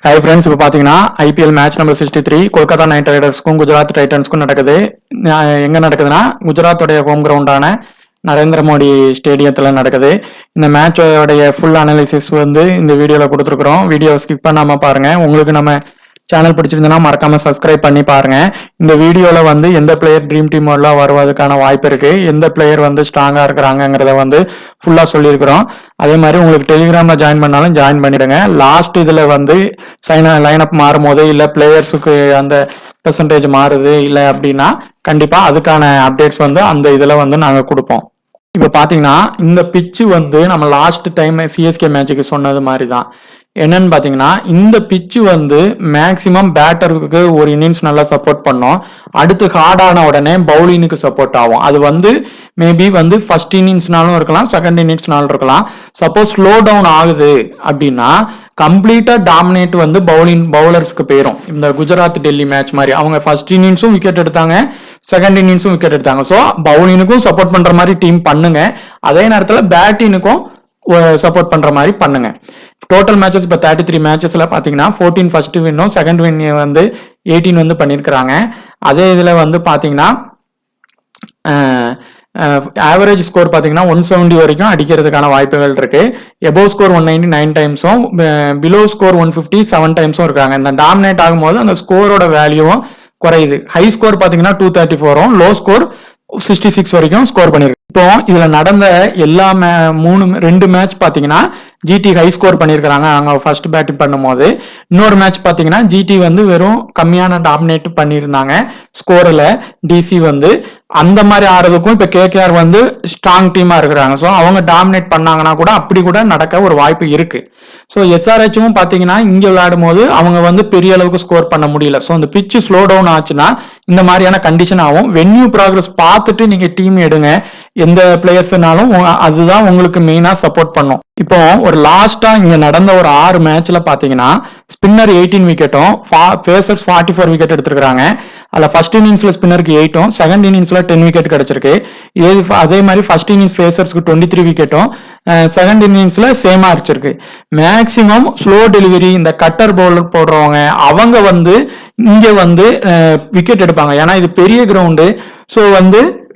High friends, இப்போ பார்த்தீங்கன்னா IPL match number 63 Kolkata knight ரைடர்ஸ்க்கும் குஜராத் டைட்டன்ஸ்க்கும் நடக்குது. எங்கே நடக்குதுன்னா குஜராத்தோடைய ஹோம் கிரவுண்டான நரேந்திர மோடி ஸ்டேடியத்தில் நடக்குது. இந்த மேட்சோடைய ஃபுல் அனாலிசிஸ் இந்த வீடியோவில் கொடுத்துருக்குறோம். வீடியோ ஸ்கிப் பண்ணாமல் பாருங்கள். உங்களுக்கு நம்ம சேனல் பிடிச்சிருந்தனா மறக்காம சப்ஸ்கிரைப் பண்ணி பாருங்க. இந்த வீடியோல எந்த பிளேயர் ட்ரீம் டீமோட வருவதற்கான வாய்ப்பு இருக்கு, எந்த பிளேயர் ஸ்ட்ராங்கா இருக்கிறாங்கிறத ஃபுல்லா சொல்லியிருக்கிறோம். அதே மாதிரி உங்களுக்கு டெலிகிராம்ல ஜாயின் பண்ணாலும் ஜாயின் பண்ணிடுங்க. லாஸ்ட் இதுல லைன் அப் மாறும் போது இல்ல பிளேயர்ஸுக்கு அந்த பெர்சன்டேஜ் மாறுது இல்ல அப்படின்னா கண்டிப்பா அதுக்கான அப்டேட்ஸ் அந்த இதுல நாங்க கொடுப்போம். இப்ப பாத்தீங்கன்னா இந்த பிச்சு நம்ம லாஸ்ட் டைம் சிஎஸ்கே மேட்சுக்கு சொன்னது மாதிரி தான். என்னன்னு பாத்தீங்கன்னா இந்த பிச்சு மேக்சிமம் பேட்டருக்கு ஒரு இன்னிங்ஸ் நல்லா சப்போர்ட் பண்ணோம். அடுத்து ஹார்டான உடனே பவுலிங்க்கு சப்போர்ட் ஆகும். அது மேபி ஃபர்ஸ்ட் இன்னிங்ஸ்னாலும் இருக்கலாம், செகண்ட் இன்னிங்ஸ்னாலும் இருக்கலாம். சப்போஸ் ஸ்லோ டவுன் ஆகுது அப்படின்னா கம்ப்ளீட்டா டாமினேட் பவுலர்ஸ்க்கு போயிடும். இந்த குஜராத் டெல்லி மேட்ச் மாதிரி அவங்க ஃபர்ஸ்ட் இன்னிங்ஸும் விக்கெட் எடுத்தாங்க, செகண்ட் இன்னிங்ஸும் விக்கெட் எடுத்தாங்க. ஸோ பவுலிங்க்கும் சப்போர்ட் பண்ற மாதிரி டீம் பண்ணுங்க, அதே நேரத்தில் பேட்டினுக்கும் சப்போர்ட் பண்ற மாதிரி பண்ணுங்க. டோட்டல் மேட்சஸ் இப்போ 33 மேட்சஸ்ல பாத்தீங்கன்னா 14 ஃபர்ஸ்ட் வின்னும் செகண்ட் வின் 18 பண்ணிருக்கிறாங்க. அதே இதுல பாத்தீங்கன்னா ஆவரேஜ் ஸ்கோர் பாத்தீங்கன்னா 170 வரைக்கும் அடிக்கிறதுக்கான வாய்ப்புகள் இருக்கு. எபோவ் ஸ்கோர் 199 டைம்ஸும் பிலோ ஸ்கோர் 157 டைம்ஸும் இருக்காங்க. இந்த டாமினேட் ஆகும்போது அந்த ஸ்கோரோட வேல்யூவும் குறையுது. ஹை ஸ்கோர் பாத்தீங்கன்னா 234, லோ ஸ்கோர் 66 வரைக்கும் ஸ்கோர் பண்ணிருக்கு. இப்போ இதுல நடந்த எல்லா ரெண்டு மேட்ச் பாத்தீங்கன்னா ஜிடி ஹை ஸ்கோர் பண்ணிருக்காங்க அவங்க ஃபர்ஸ்ட் பேட்டிங் பண்ணும்போது. இன்னொரு மேட்ச் பாத்தீங்கன்னா ஜிடி வெறும் கம்மியான டாமினேட் பண்ணியிருந்தாங்க ஸ்கோர்ல. டிசி அந்த மாதிரி ஆடுறதுக்கும் இப்ப கேகேஆர் ஸ்ட்ராங் டீமா இருக்கிறாங்க. ஸோ அவங்க டாமினேட் பண்ணாங்கன்னா கூட அப்படி கூட நடக்க ஒரு வாய்ப்பு இருக்கு. ஸோ எஸ்ஆர்ஹெச்சும் பாத்தீங்கன்னா இங்க விளையாடும் போது அவங்க பெரிய அளவுக்கு ஸ்கோர் பண்ண முடியல. ஸோ அந்த பிச்சு ஸ்லோ டவுன் ஆச்சுன்னா இந்த மாதிரியான கண்டிஷன் ஆகும். வென்யூ ப்ராக்ரஸ் பார்த்துட்டு நீங்க டீம் எடுங்க. எந்த பிளேயர்ஸ்னாலும் அதுதான் உங்களுக்கு மெயினா சப்போர்ட் பண்ணும். இப்போ ஒரு லாஸ்டா இங்க நடந்த ஒரு 6 மேட்ச்ல பாத்தீங்கன்னா ஸ்பின்னர் 18 விக்கெட்டும் பேசர்ஸ் 44 விக்கெட் எடுத்திருக்காங்க. அதுல ஃபர்ஸ்ட் இன்னிங்ஸ்ல ஸ்பின்னருக்கு 8ம் செகண்ட் இன்னிங்ஸ்ல 10 விக்கெட் கிடைச்சிருக்கு. அதே மாதிரி ஃபர்ஸ்ட் இன்னிங்ஸ் பேசர்ஸ்க்கு 23 விக்கெட்டும் செகண்ட் இன்னிங்ஸ்ல சேமா அடிச்சிருக்கு. மேக்சிமம் ஸ்லோ டெலிவரி இந்த கட்டர் பவுலர் போடுறவங்க அவங்க இங்க விக்கெட் எடுப்பாங்க. ஏன்னா இது பெரிய கிரவுண்டு. ஸோ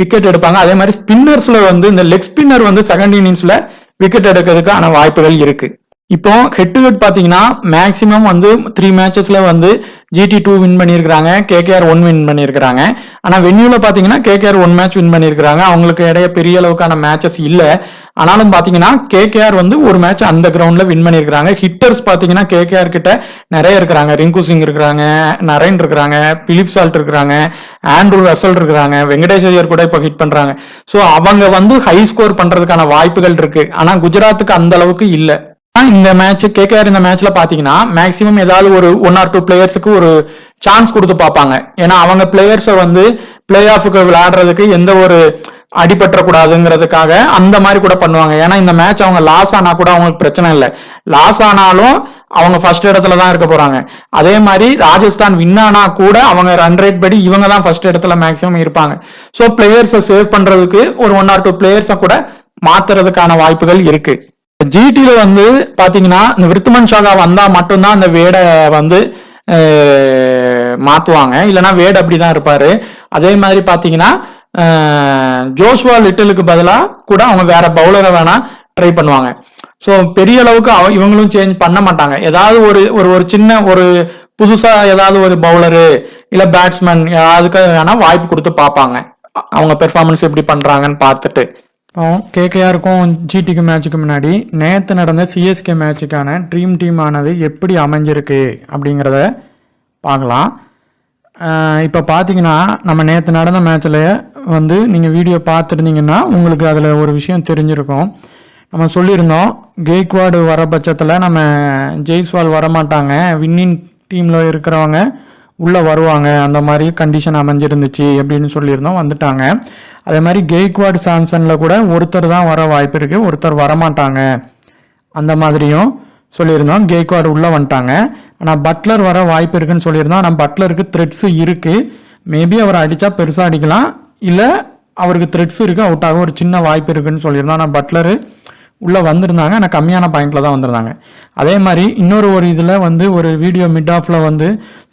விக்கெட் எடுப்பாங்க. அதே மாதிரி ஸ்பின்னர்ஸ்ல இந்த லெக் ஸ்பின்னர் செகண்ட் இன்னிங்ஸ்ல விக்கெட் எடுக்கிறதுக்கான வாய்ப்புகள் இருக்கு. இப்போ ஹெட் டு ஹெட் பாத்தீங்கன்னா மேக்சிமம் 3 மேட்சஸ்ல ஜிடி 2 வின் பண்ணியிருக்காங்க, கேகேஆர் 1 வின் பண்ணியிருக்காங்க. ஆனா வென்யூல பாத்தீங்கன்னா கேகேஆர் 1 மேட்ச் வின் பண்ணியிருக்காங்க. அவங்களுக்கு இடையே பெரிய அளவுக்கான மேட்சஸ் இல்ல. ஆனாலும் பாத்தீங்கன்னா கேகேஆர் ஒரு மேட்ச் அந்த கிரவுண்ட்ல வின் பண்ணியிருக்காங்க. ஹிட்டர்ஸ் பாத்தீங்கன்னா கேகேஆர் கிட்ட நிறைய இருக்கிறாங்க. ரிங்கு சிங் இருக்கிறாங்க, நரேன் இருக்கிறாங்க, பிலிப் சால்ட் இருக்கிறாங்க, ஆண்ட்ரூ ரசல் இருக்கிறாங்க, வெங்கடேஷ் ஐயர் கூட இப்ப ஹிட் பண்றாங்க. ஸோ அவங்க ஹை ஸ்கோர் பண்றதுக்கான வாய்ப்புகள் இருக்கு. ஆனா குஜராத்துக்கு அந்த அளவுக்கு இல்ல. இந்த மேட்ச் கேகேஆர் இந்த மேட்ச்ல பாத்தீங்கன்னா மேக்சிமம் ஏதாவது ஒரு 1 or 2 பிளேயர்ஸுக்கு ஒரு சான்ஸ் கொடுத்து பார்ப்பாங்க. ஏன்னா அவங்க பிளேயர்ஸை பிளே ஆஃபுக்கு விளையாடுறதுக்கு எந்த ஒரு அடிபற்றக்கூடாதுங்கிறதுக்காக அந்த மாதிரி கூட பண்ணுவாங்க. ஏன்னா இந்த மேட்ச் அவங்க லாஸ் ஆனா கூட அவங்களுக்கு பிரச்சனை இல்லை. லாஸ் ஆனாலும் அவங்க ஃபர்ஸ்ட் இடத்துல தான் இருக்க போறாங்க. அதே மாதிரி ராஜஸ்தான் வின் ஆனா கூட அவங்க ரன் ரேட் படி இவங்க தான் ஃபர்ஸ்ட் இடத்துல மேக்சிமம் இருப்பாங்க. ஸோ பிளேயர்ஸை சேவ் பண்றதுக்கு ஒரு 1 or 2 பிளேயர்ஸை கூட மாத்துறதுக்கான வாய்ப்புகள் இருக்கு. ஜிடில பாத்தீங்கன்னா இந்த விருத்துமன் ஷாகா வந்தா மட்டும்தான் அந்த வேடை மாத்துவாங்க, இல்லைன்னா வேட் அப்படிதான் இருப்பாரு. அதே மாதிரி பாத்தீங்கன்னா ஜோஷ்வா லிட்டிலுக்கு பதிலா கூட அவங்க வேற பவுலரை வேணா ட்ரை பண்ணுவாங்க. ஸோ பெரிய அளவுக்கு இவங்களும் சேஞ்ச் பண்ண மாட்டாங்க. ஏதாவது ஒரு சின்ன ஒரு புதுசா ஏதாவது ஒரு பவுலரு இல்ல பேட்ஸ்மேன் அதுக்கு வேணா வாய்ப்பு கொடுத்து பார்ப்பாங்க, அவங்க பெர்ஃபார்மன்ஸ் எப்படி பண்றாங்கன்னு பார்த்துட்டு. கேகேஆருக்கும் ஜிடிக்கு மேட்சுக்கு முன்னாடி நேற்று நடந்த சிஎஸ்கே மேட்சுக்கான ட்ரீம் டீம் ஆனது எப்படி அமைஞ்சிருக்கு அப்படிங்கிறத பார்க்கலாம். இப்போ பார்த்தீங்கன்னா நம்ம நேற்று நடந்த மேட்ச்சில் நீங்கள் வீடியோ பார்த்துருந்தீங்கன்னா உங்களுக்கு அதில் ஒரு விஷயம் தெரிஞ்சிருக்கும். நம்ம சொல்லியிருந்தோம் கெய்க்வாடு வர பட்சத்தில் நம்ம ஜெய்ஸ்வால் வரமாட்டாங்க, வின்னிங் டீமில் இருக்கிறவங்க உள்ளே வருவாங்க, அந்த மாதிரி கண்டிஷன் அமைஞ்சிருந்துச்சு அப்படின்னு சொல்லியிருந்தோம். வந்துட்டாங்க. அதே மாதிரி கெய்க்வாட் சாம்சனில் கூட ஒருத்தர் தான் வர வாய்ப்பு இருக்குது, ஒருத்தர் வரமாட்டாங்க அந்த மாதிரியும் சொல்லியிருந்தோம். கெய்க்வாட் உள்ளே வந்துட்டாங்க. ஆனால் பட்லர் வர வாய்ப்பு இருக்குன்னு சொல்லியிருந்தோம். ஆனால் பட்லருக்கு த்ரெட்ஸு இருக்குது. மேபி அவர் அடித்தா பெருசாக அடிக்கலாம், இல்லை அவருக்கு த்ரெட்ஸும் இருக்குது, அவுட் ஆக ஒரு சின்ன வாய்ப்பு இருக்குன்னு சொல்லியிருந்தோம். ஆனால் பட்லரு உள்ளே வந்திருந்தாங்க, ஆனால் கம்மியான பாயிண்டில் தான் வந்திருந்தாங்க. அதே மாதிரி இன்னொரு இதில் வந்து ஒரு வீடியோ மிட் ஆஃபில் வந்து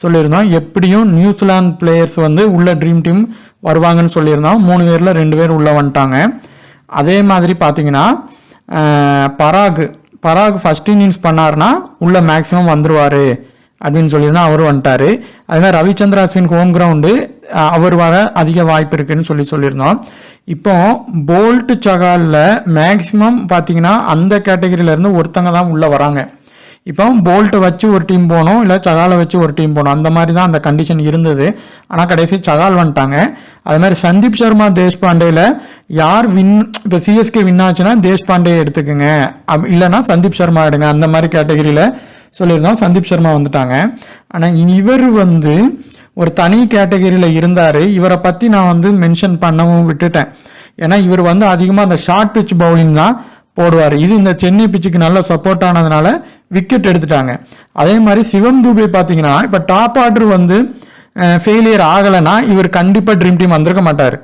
சொல்லியிருந்தோம், எப்படியும் நியூசிலாந்து பிளேயர்ஸ் வந்து உள்ள ட்ரீம் டீம் வருவாங்கன்னு சொல்லியிருந்தோம். 3 பேரில் 2 பேர் உள்ளே வந்துட்டாங்க. அதே மாதிரி பார்த்தீங்கன்னா பராக் ஃபர்ஸ்ட் இன்னிங்ஸ் பண்ணார்னா உள்ள மேக்ஸிமம் வந்துருவார் அப்படின்னு சொல்லியிருந்தா அவரும் வந்துட்டார். அதே மாதிரி ரவிச்சந்திர அஸ்வின் ஹோம் கிரவுண்டு அவர் வர அதிக வாய்ப்பு இருக்குன்னு சொல்லியிருந்தோம். இப்போ போல்ட் சகாலில் மேக்ஸிமம் பார்த்தீங்கன்னா அந்த கேட்டகரியிலேருந்து ஒருத்தங்க தான் உள்ளே வராங்க. இப்போ போல்ட்டை வச்சு ஒரு டீம் போகணும், இல்லை சகாலை வச்சு ஒரு டீம் போகணும், அந்த மாதிரி தான் அந்த கண்டிஷன் இருந்தது. ஆனால் கடைசி சகால் வந்துட்டாங்க. அது மாதிரி சந்தீப் சர்மா தேஷ்பாண்டேல யார் வின், இப்போ சிஎஸ்கே வின் ஆச்சுன்னா தேஷ்பாண்டே எடுத்துக்கோங்க, இல்லைன்னா சந்தீப் சர்மா எடுங்க, அந்த மாதிரி கேட்டகரியில் சொல்லியிருந்தோம். சந்தீப் சர்மா வந்துட்டாங்க. ஆனால் இவர் வந்து ஒரு தனி கேட்டகரியில் இருந்தார். இவரை பற்றி நான் வந்து மென்ஷன் பண்ணவும் விட்டுட்டேன். ஏன்னா இவர் வந்து அதிகமாக அந்த ஷார்ட் பிச் பவுலிங் தான் போடுவார். இது இந்த சென்னை பிச்சுக்கு நல்ல சப்போர்ட் ஆனதுனால விக்கெட் எடுத்துட்டாங்க. அதே மாதிரி சிவம் தூபே பார்த்தீங்கன்னா இப்போ டாப் ஆர்டர் வந்து ஃபெயிலியர் ஆகலைன்னா இவர் கண்டிப்பாக ட்ரீம் டீம் வந்திருக்க மாட்டார்.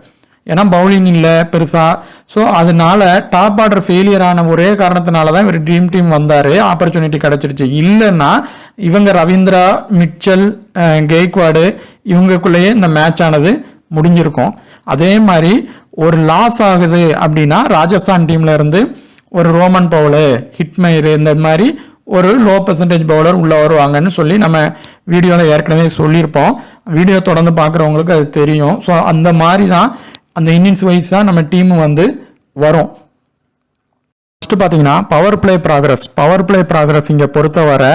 ஏன்னா பவுலிங் இல்லை பெருசாக. ஸோ அதனால டாப் ஆர்டர் ஃபெயிலியர் ஆன ஒரே காரணத்தினால தான் இவர் ட்ரீம் டீம் வந்தார், ஆப்பர்ச்சுனிட்டி கிடச்சிருச்சு. இல்லைன்னா இவங்க ரவீந்திரா, மிச்சல், கெய்க்வாடு இவங்களுக்குள்ளேயே இந்த மேட்ச் ஆனது முடிஞ்சிருக்கும். அதே மாதிரி ஒரு லாஸ் ஆகுது அப்படின்னா ராஜஸ்தான் டீம்ல இருந்து ஒரு ரோமன் பவுலு, ஹிட்மயர், இந்த மாதிரி ஒரு லோ பெர்சன்டேஜ் பவுலர் உள்ள வருவாங்கன்னு சொல்லி நம்ம வீடியோவில் ஏற்கனவே சொல்லியிருப்போம். வீடியோ தொடர்ந்து பார்க்குறவங்களுக்கு அது தெரியும். ஸோ அந்த மாதிரி தான் அந்த இன்னிங்ஸ் வைஸ் தான் நம்ம டீம் வந்து வரும். ஃபர்ஸ்ட் பார்த்தீங்கன்னா பவர் பிளே ப்ராக்ரஸ் இங்கே பொறுத்தவரை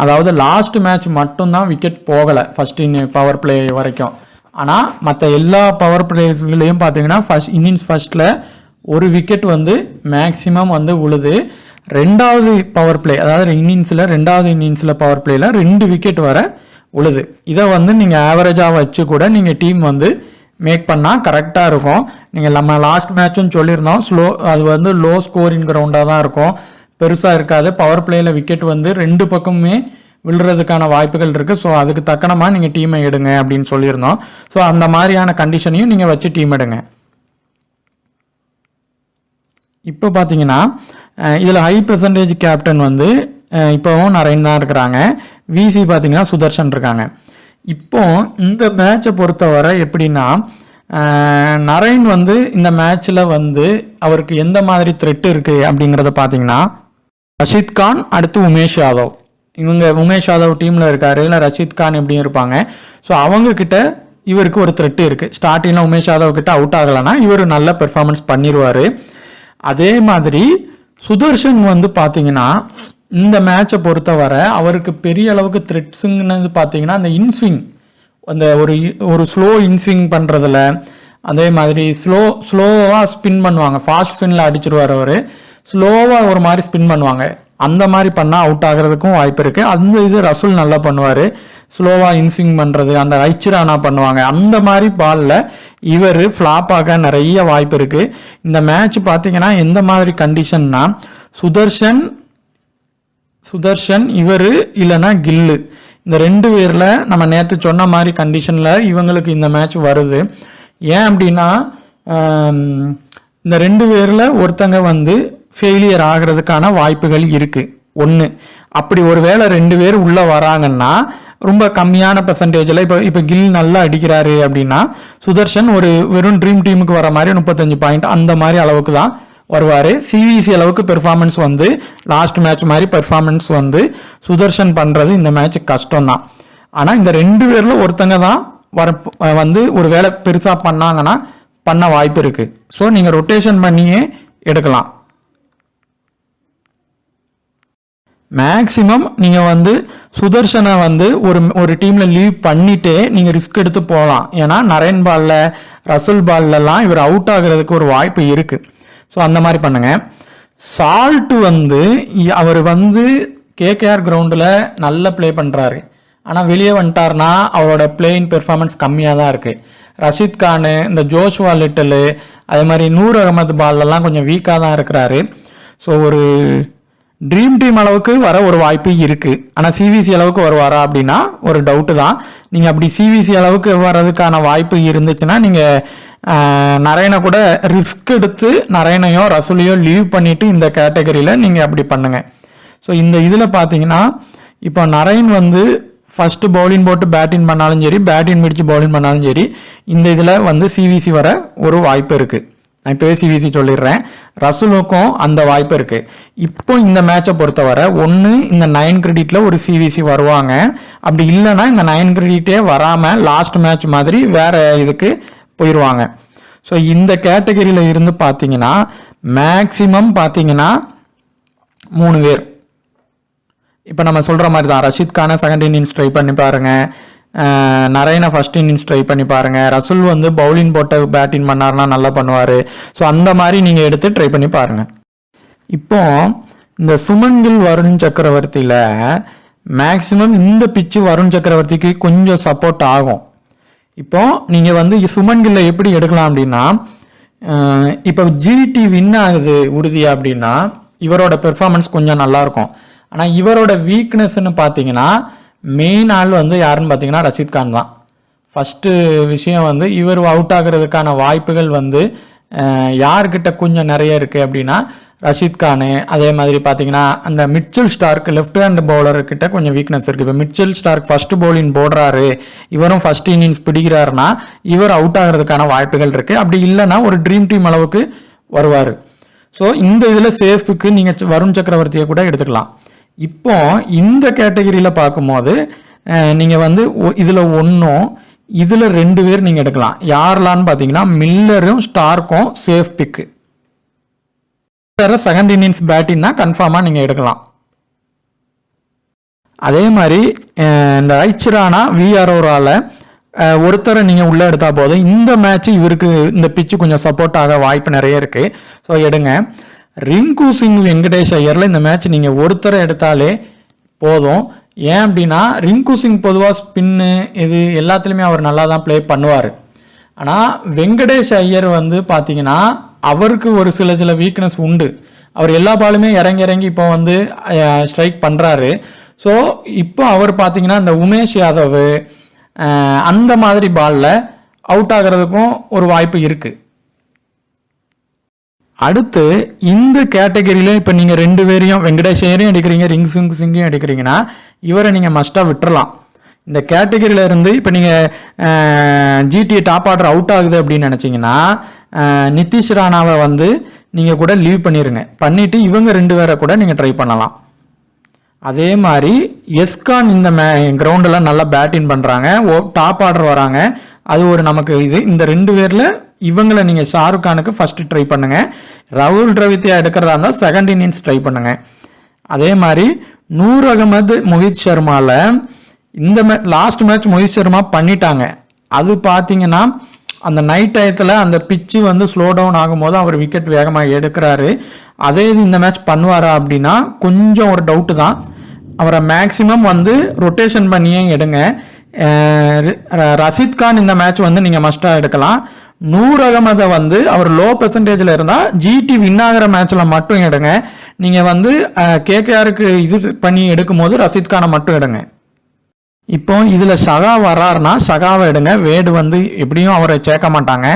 அதாவது லாஸ்ட் மேட்ச் மட்டும்தான் விக்கெட் போகலை ஃபர்ஸ்ட் பவர் பிளே வரைக்கும். ஆனால் மற்ற எல்லா பவர் பிளேஸ்லையும் பார்த்தீங்கன்னா ஃபர்ஸ்டில் ஒரு விக்கெட் வந்து மேக்சிமம் வந்து உழுது. ரெண்டாவது பவர் பிளே, அதாவது ரெண்டாவது இன்னிங்ஸில் பவர் பிளேயில் 2 விக்கெட் வர உழுது. இதை வந்து நீங்கள் ஆவரேஜாக வச்சு கூட நீங்கள் டீம் வந்து மேக் பண்ணால் கரெக்டாக இருக்கும். நீங்கள் நம்ம லாஸ்ட் மேட்சும் சொல்லியிருந்தோம், அது வந்து லோ ஸ்கோரிங் கிரவுண்டாக தான் இருக்கும், பெருசாக இருக்காது. பவர் பிளேயில் விக்கெட் வந்து 2 பக்கமுமே விழுறதுக்கான வாய்ப்புகள் இருக்குது. ஸோ அதுக்கு தக்கனமாக நீங்கள் டீமை எடுங்க அப்படின்னு சொல்லியிருந்தோம். ஸோ அந்த மாதிரியான கண்டிஷனையும் நீங்கள் வச்சு டீம் எடுங்க. இப்போ பார்த்தீங்கன்னா இதில் ஹை பெர்சன்டேஜ் கேப்டன் வந்து இப்போவும் நரேன் தான் இருக்கிறாங்க. விசி பார்த்தீங்கன்னா சுதர்ஷன் இருக்காங்க. இப்போ இந்த மேட்சை பொறுத்தவரை எப்படின்னா நரேன் வந்து இந்த மேட்ச்சில் வந்து அவருக்கு எந்த மாதிரி த்ரெட் இருக்குது அப்படிங்கிறத பார்த்தீங்கன்னா ரஷீத் கான், அடுத்து உமேஷ் யாதவ். உமேஷ் யாதவ் டீமில் இருக்காரு, இல்லை ரஷீத் கான் எப்படியும் இருப்பாங்க. ஸோ அவங்கக்கிட்ட இவருக்கு ஒரு த்ரெட் இருக்குது. ஸ்டார்டிங்கில் உமேஷ் யாதவ் கிட்ட அவுட் ஆகலைன்னா இவர் நல்ல பெர்ஃபார்மன்ஸ் பண்ணிடுவார். அதே மாதிரி சுதர்ஷன் வந்து பார்த்தீங்கன்னா இந்த மேட்சை பொறுத்தவரை அவருக்கு பெரிய அளவுக்கு த்ரெட்ஸுங்கிறது பார்த்தீங்கன்னா அந்த இன்ஸ்விங், அந்த ஒரு ஸ்லோ இன்ஸ்விங் பண்ணுறதுல, அதே மாதிரி ஸ்லோவாக ஸ்பின் பண்ணுவாங்க. ஃபாஸ்ட் ஸ்பின்னில் அடிச்சிருவார் அவர், ஸ்லோவாக ஒரு மாதிரி ஸ்பின் பண்ணுவாங்க. அந்த மாதிரி பண்ணால் அவுட் ஆகிறதுக்கும் வாய்ப்பு இருக்குது. அந்த இது ரசூல் நல்லா பண்ணுவார், ஸ்லோவாக இன்ஸ்விங் பண்ணுறது, அந்த ஐச்சிரானா பண்ணுவாங்க. அந்த மாதிரி பாலில் இவர் ஃப்ளாப் ஆக நிறைய வாய்ப்பு இருக்குது. இந்த மேட்ச் பார்த்தீங்கன்னா எந்த மாதிரி கண்டிஷன்னா சுதர்ஷன் இவர் இல்லைன்னா கில்லு, இந்த 2 பேரில் நம்ம நேற்று சொன்ன மாதிரி கண்டிஷனில் இவங்களுக்கு இந்த மேட்ச் வருது. ஏன் அப்படின்னா இந்த 2 பேரில் ஒருத்தங்க வந்து ஃபெயிலியர் ஆகிறதுக்கான வாய்ப்புகள் இருக்குது. ஒன்று, அப்படி ஒரு வேளை 2 பேர் உள்ளே வராங்கன்னா ரொம்ப கம்மியான பெர்சன்டேஜில் இப்போ கில் நல்லா அடிக்கிறாரு அப்படின்னா சுதர்ஷன் ஒரு வெறும் ட்ரீம் டீமுக்கு வர மாதிரி 35 பாயிண்ட் அந்த மாதிரி அளவுக்கு தான் வருவார். சிவிசி அளவுக்கு பெர்ஃபார்மன்ஸ் வந்து லாஸ்ட் மேட்ச் மாதிரி பெர்ஃபார்மன்ஸ் வந்து சுதர்ஷன் பண்ணுறது இந்த மேட்ச் கஷ்டம் தான். ஆனால் இந்த 2 பேரில் ஒருத்தங்க தான் வந்து ஒரு வேளை பெருசாக பண்ணாங்கன்னா பண்ண வாய்ப்பு இருக்குது. ஸோ நீங்கள் ரொட்டேஷன் பண்ணியே எடுக்கலாம். மேக்சிமம் நீங்கள் வந்து சுதர்ஷனை வந்து ஒரு டீமில் லீவ் பண்ணிட்டே நீங்கள் ரிஸ்க் எடுத்து போகலாம். ஏன்னா நரேன் பாலில், ரசூல் பால்லாம் இவர் அவுட் ஆகிறதுக்கு ஒரு வாய்ப்பு இருக்குது. ஸோ அந்த மாதிரி பண்ணுங்க. சால்ட் வந்து அவர் வந்து கேகேஆர் கிரவுண்டில் நல்லா ப்ளே பண்ணுறாரு. ஆனால் வெளியே வந்துட்டார்னா அவரோட பிளேயிங் பெர்ஃபார்மன்ஸ் கம்மியாக தான் இருக்குது. ரஷீத் கானு, இந்த ஜோஷ்வா லிட்டிலு, அதே மாதிரி நூர் அகமது பால்லாம் கொஞ்சம் வீக்காக தான் இருக்கிறாரு. ஸோ ஒரு ட்ரீம் டீம் அளவுக்கு வர ஒரு வாய்ப்பு இருக்குது. ஆனால் சிவிசி அளவுக்கு வருவாரா அப்படின்னா ஒரு டவுட்டு தான். நீங்கள் அப்படி சிவிசி அளவுக்கு வர்றதுக்கான வாய்ப்பு இருந்துச்சுன்னா நீங்கள் நரேனை கூட ரிஸ்க் எடுத்து நரேனையோ ரசூலையோ லீவ் பண்ணிவிட்டு இந்த கேட்டகரியில் நீங்கள் அப்படி பண்ணுங்கள். ஸோ இந்த இதில் பார்த்தீங்கன்னா இப்போ நரேன் வந்து ஃபஸ்ட்டு பவுலிங் போட்டு பேட்டிங் பண்ணாலும் சரி, பேட்டிங் முடிச்சு பவுலிங் பண்ணாலும் சரி, இந்த இதில் வந்து சிவிசி வர ஒரு வாய்ப்பு இருக்குது. நான் இப்போவே சிவிசி சொல்லிடுறேன். ரசூலுக்கும் அந்த வாய்ப்பு இருக்குது. இப்போ இந்த மேட்சை பொறுத்தவரை ஒன்று இந்த 9 கிரெடிட்டில் ஒரு சிவிசி வருவாங்க. அப்படி இல்லைன்னா இந்த 9 கிரெடிட்டே வராமல் லாஸ்ட் மேட்ச் மாதிரி வேறு இதுக்கு போயிடுவாங்க. ஸோ இந்த கேட்டகரியில் இருந்து பார்த்தீங்கன்னா மேக்சிமம் பார்த்தீங்கன்னா 3 பேர். இப்போ நம்ம சொல்கிற மாதிரி தான், ரஷீத் கானை செகண்ட் இன்னிங்ஸ் ட்ரை பண்ணி பாருங்கள், நரேனை ஃபர்ஸ்ட் இன்னிங்ஸ் ட்ரை பண்ணி பாருங்கள், ரசூல் வந்து பவுலிங் போட்ட பேட்டிங் பண்ணார்னா நல்லா பண்ணுவார். ஸோ அந்த மாதிரி நீங்கள் எடுத்து ட்ரை பண்ணி பாருங்கள். இப்போ இந்த சுமன் கில் வருண் சக்கரவர்த்தியில் மேக்சிமம் இந்த பிச்சு வருண் சக்கரவர்த்திக்கு கொஞ்சம் சப்போர்ட் ஆகும். இப்போ நீங்கள் வந்து சுமன் கில்லை எப்படி எடுக்கலாம் அப்படின்னா, இப்போ ஜிடி வின் ஆகுது உறுதியா அப்படின்னா இவரோட பெர்ஃபார்மன்ஸ் கொஞ்சம் நல்லாயிருக்கும். ஆனால் இவரோட வீக்னஸ்ன்னு பார்த்தீங்கன்னா மெயின் ஆள் வந்து யாருன்னு பார்த்தீங்கன்னா ரஷீத் கான் தான். ஃபஸ்ட்டு விஷயம் வந்து இவர் அவுட் ஆகிறதுக்கான வாய்ப்புகள் வந்து யார்கிட்ட கொஞ்சம் நிறைய இருக்குது அப்படின்னா ரஷீத் கானு. அதே மாதிரி பார்த்தீங்கன்னா அந்த மிட்சல் ஸ்டார்க் லெஃப்ட் ஹேண்ட் பவுலர்கிட்ட கொஞ்சம் வீக்னஸ் இருக்குது. இப்போ மிட்சல் ஸ்டார்க் ஃபஸ்ட்டு பவுலிங் போடுறாரு, இவரும் ஃபஸ்ட் இன்னிங்ஸ் பிடிக்கிறாருன்னா இவர் அவுட் ஆகிறதுக்கான வாய்ப்புகள் இருக்குது. அப்படி இல்லைன்னா ஒரு ட்ரீம் டீம் அளவுக்கு வருவார். ஸோ இந்த இதில் சேஃபுக்கு நீங்கள் வருண் சக்கரவர்த்தியை கூட எடுத்துக்கலாம். இப்போ இந்த கேட்டகரியில் பார்க்கும்போது நீங்கள் வந்து இதில் ஒன்றும் இதில் 2 பேர் நீங்கள் எடுக்கலாம். யாரெல்லான்னு பார்த்தீங்கன்னா மில்லரும் ஸ்டார்க்கும் சேஃப் பிக்கு. வேறு செகண்ட் இன்னிங்ஸ் பேட்டிங்னா கன்ஃபார்மாக நீங்கள் எடுக்கலாம். அதே மாதிரி இந்த ஐச்சிரானா விஆர்ஓரால் ஒருத்தரை நீங்கள் உள்ளே எடுத்தால் போதும். இந்த மேட்ச் இவருக்கு இந்த பிச்சு கொஞ்சம் சப்போர்ட் ஆக வாய்ப்பு நிறைய இருக்குது. ஸோ எடுங்க. ரிங்கு சிங் வெங்கடேஷ் ஐயரில் இந்த மேட்ச் நீங்கள் ஒருத்தரை எடுத்தாலே போதும். ஏன் அப்படின்னா ரிங்கு சிங் பொதுவாக ஸ்பின்னு இது எல்லாத்துலேயுமே அவர் நல்லா தான் ப்ளே பண்ணுவார். ஆனால் வெங்கடேஷ் ஐயர் வந்து பார்த்தீங்கன்னா அவருக்கு ஒரு சில வீக்னஸ் உண்டு. அவர் எல்லா பாலுமே இறங்கி இப்போ வந்து ஸ்ட்ரைக் பண்ணுறாரு. ஸோ இப்போ அவர் பார்த்தீங்கன்னா இந்த உமேஷ் யாதவ் அந்த மாதிரி பாலில் அவுட் ஆகிறதுக்கும் ஒரு வாய்ப்பு இருக்குது. அடுத்து இந்த கேட்டகரியில் இப்போ நீங்கள் 2 பேரையும் வெங்கடேஷ் ஐயரையும் எடுக்கிறீங்க, ரிங்கு சிங்கையும் எடுக்கிறீங்கன்னா இவரை நீங்கள் மஸ்ட்டாக விட்டுறலாம். இந்த கேட்டகரியில் இருந்து இப்போ நீங்கள் ஜிடி டாப் ஆர்டர் அவுட் ஆகுது அப்படின்னு நினச்சிங்கன்னா நிதிஷ் ராணாவை வந்து நீங்கள் கூட லீவ் பண்ணிவிட்டு இவங்க 2 பேரை கூட நீங்கள் ட்ரை பண்ணலாம். அதே மாதிரி எஸ்கான் இந்த கிரவுண்டில் நல்லா பேட்டிங் பண்ணுறாங்க, டாப் ஆர்டர் வராங்க. அது ஒரு நமக்கு இது. இந்த 2 பேரில் இவங்களை நீங்கள் ஷாருக் கானுக்கு ஃபஸ்ட்டு ட்ரை பண்ணுங்கள். ராகுல் டிராவித்தியா எடுக்கிறதா இருந்தால் செகண்ட் இன்னிங்ஸ் ட்ரை பண்ணுங்கள். அதே மாதிரி நூர் அகமது மோஹித் சர்மாவில் இந்த லாஸ்ட் மேட்ச் மோஹித் சர்மா பண்ணிட்டாங்க. அது பார்த்தீங்கன்னா அந்த நைட் டயத்தில் அந்த பிச்சு வந்து ஸ்லோ டவுன் ஆகும்போது அவர் விக்கெட் வேகமாக எடுக்கிறாரு. அதே இது இந்த மேட்ச் பண்ணுவாரா அப்படின்னா கொஞ்சம் ஒரு டவுட்டு தான். அவரை மேக்சிமம் வந்து ரொட்டேஷன் பண்ணியே எடுங்க. ரஷீத் கான் இந்த மேட்ச் வந்து நீங்கள் மஸ்ட்டாக எடுக்கலாம். நூர் அகமதை வந்து அவர் லோ பெர்சன்டேஜில் இருந்தால் ஜிடி வின் ஆகிற மேட்ச்சில் மட்டும் எடுங்க. நீங்கள் வந்து கேகேஆருக்கு இது பண்ணி எடுக்கும் போது ரஷீத் கானை மட்டும் எடுங்க. இப்போ இதில் ஷகா வராருன்னா ஷகாவை எடுங்க. வேடு வந்து எப்படியும் அவரை சேர்க்க மாட்டாங்க.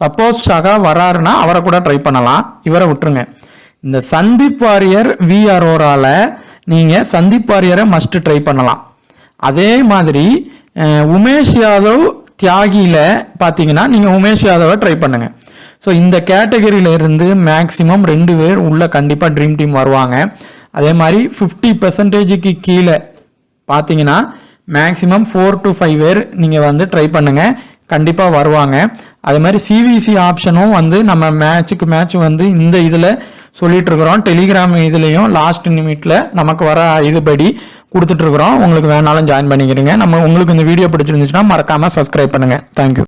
சப்போஸ் ஷகா வராருன்னா அவரை கூட ட்ரை பண்ணலாம், இவரை விட்டுருங்க. இந்த சந்தீப் வாரியர் விஆர்ஓரால் நீங்கள் சந்தீப் வாரியரை மஸ்ட்டு ட்ரை பண்ணலாம். அதே மாதிரி உமேஷ் யாதவ் தியாகியில் பார்த்தீங்கன்னா நீங்கள் உமேஷ் யாதவை ட்ரை பண்ணுங்கள். ஸோ இந்த கேட்டகரியில் இருந்து மேக்ஸிமம் 2 பேர் உள்ள கண்டிப்பாக ட்ரீம் டீம் வருவாங்க. அதே மாதிரி 50% கீழே பார்த்தீங்கன்னா மேக்ஸிமம் 4 to 5 பேர் நீங்கள் வந்து ட்ரை பண்ணுங்கள், கண்டிப்பாக வருவாங்க. அதே மாதிரி சிவிசி ஆப்ஷனும் வந்து நம்ம மேட்சுக்கு மேட்ச் வந்து இந்த இதில் சொல்லிட்டு இருக்கிறோம். டெலிகிராம் இதுலேயும் லாஸ்ட் நிமிட்டில் நமக்கு வர இதுபடி கொடுத்துட்ருக்குறோம். உங்களுக்கு வேணாலும் ஜாயின் பண்ணிக்கிறீங்க. உங்களுக்கு இந்த வீடியோ பிடிச்சிருந்துச்சுன்னா மறக்காமல் சப்ஸ்கிரைப் பண்ணுங்கள். தேங்க்யூ.